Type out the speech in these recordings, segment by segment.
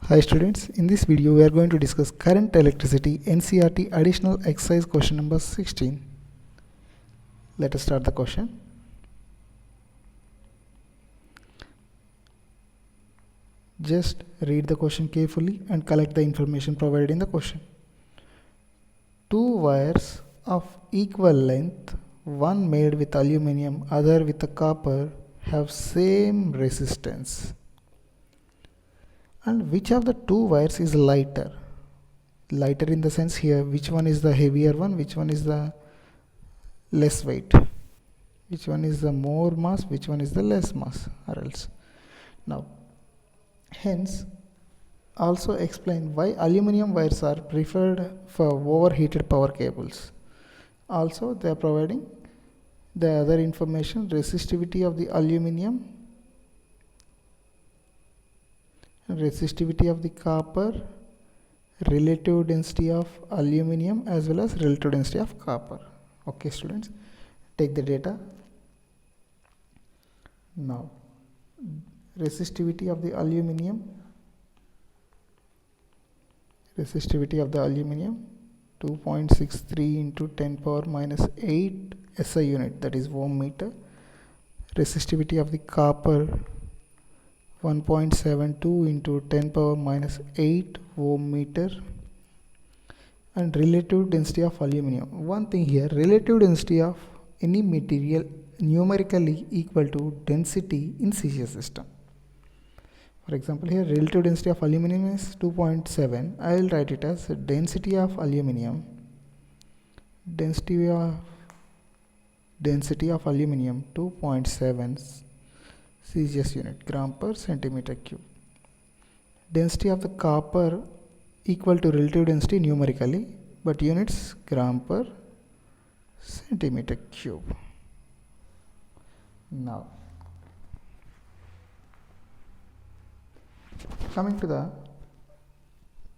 Hi students, in this video we are going to discuss current electricity NCERT additional exercise question number 16. Let us start the question. Just read the question carefully and collect the information provided in the question. Two wires of equal length, one made with aluminium, other with a copper, have same resistance. And which of the two wires is lighter? Lighter in the sense here, which one is the heavier one, which one is the less weight, which one is the more mass, which one is the less mass, or else. Now, hence, also explain why aluminum wires are preferred for overheated power cables. Also, they are providing the other information: resistivity of the aluminum, resistivity of the copper, relative density of aluminum, as well as relative density of copper. Okay students, take the data. Now resistivity of the aluminum 2.63 into 10 power minus 8 SI unit, that is ohm meter. Resistivity of the copper 1.72 into 10 power minus 8 ohm meter. And relative density of aluminum. One thing here, relative density of any material numerically equal to density in CCS system. For example, here aluminum density of aluminum is 2.7. I will write it as density of aluminum. Density of aluminum 2.7 CCS unit, gram per centimeter cube. Density of the copper equal to relative density numerically, but units gram per centimeter cube. Now, coming to the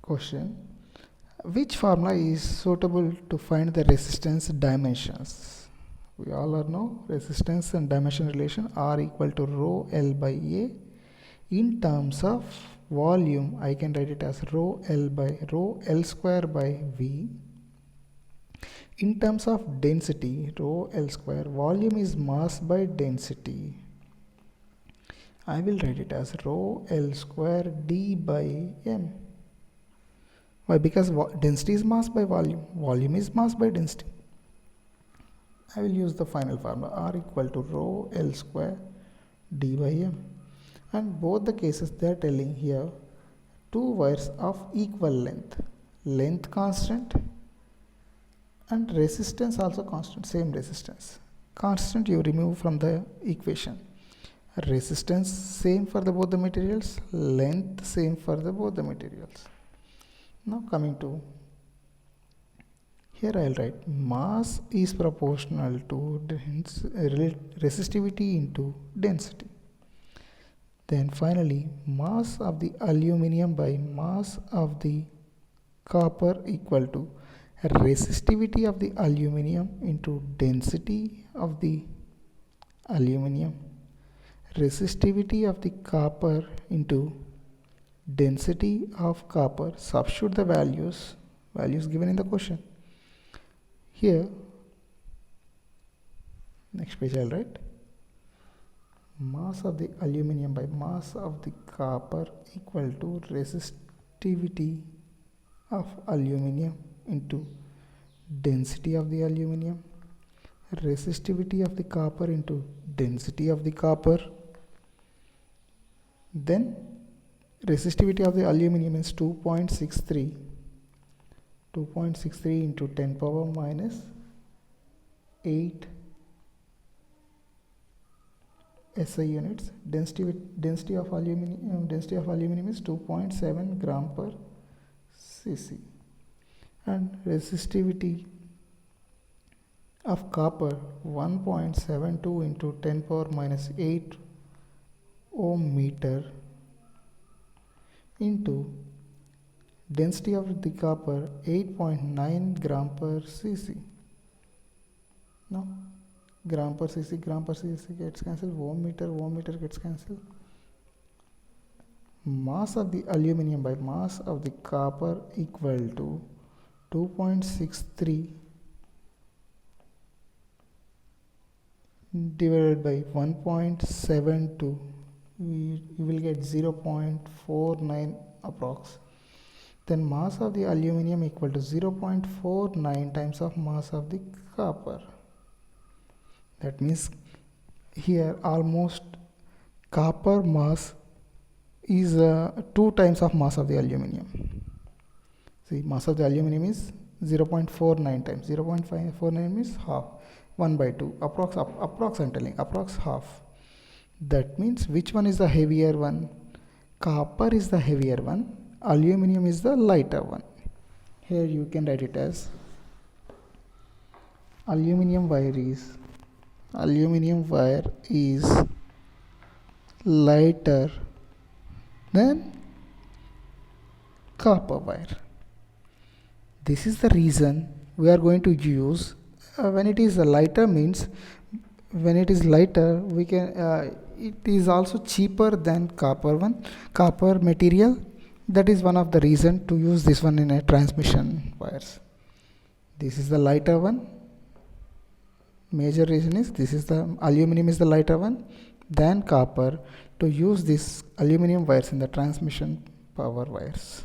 question, which formula is suitable to find the resistance dimensions? We all know resistance and dimension relation are equal to rho L by A. In terms of volume, I can write it as rho L square by V. In terms of density, rho L square, volume is mass by density. I will write it as rho L square D by M. Why? Because density is mass by volume. Volume is mass by density. I will use the final formula, R equal to rho L square D by M. And both the cases they are telling here, two wires of equal length constant and resistance also constant, same resistance. Constant you remove from the equation. Resistance same for both the materials, length same for both the materials. Now coming to here, I will write mass is proportional to resistivity into density. Then finally, mass of the aluminum by mass of the copper equal to resistivity of the aluminum into density of the aluminum. Resistivity of the copper into density of copper. Substitute the values given in the question. Here, next page I will write mass of the aluminum by mass of the copper equal to resistivity of aluminum into density of the aluminum. Resistivity of the copper into density of the copper. Then resistivity of the aluminum is 2.63 into 10 power minus 8 SI units. Density of aluminum is 2.7 gram per cc. And resistivity of copper 1.72 into 10 power minus 8 ohm meter into density of the copper 8.9 gram per cc. Now gram per cc gets cancelled, ohm meter gets cancelled, mass of the aluminum by mass of the copper equal to 2.63 divided by 1.72, you will get 0.49 approx. Then mass of the aluminum equal to 0.49 times of mass of the copper. That means here almost copper mass is 2 times of mass of the aluminum. See, mass of the aluminum is 0.49 times. 0.549 means half. 1 by 2. Approx I'm telling. Approx half. That means which one is the heavier one? Copper is the heavier one. Aluminum is the lighter one. Here you can write it as aluminum wire is lighter than copper wire. This is the reason we are going to use when it is lighter means when it is lighter we can it is also cheaper than copper material. That is one of the reason to use this one in a transmission wires. This is the lighter one. Major reason is this is the aluminum is the lighter one than copper to use this aluminum wires in the transmission power wires.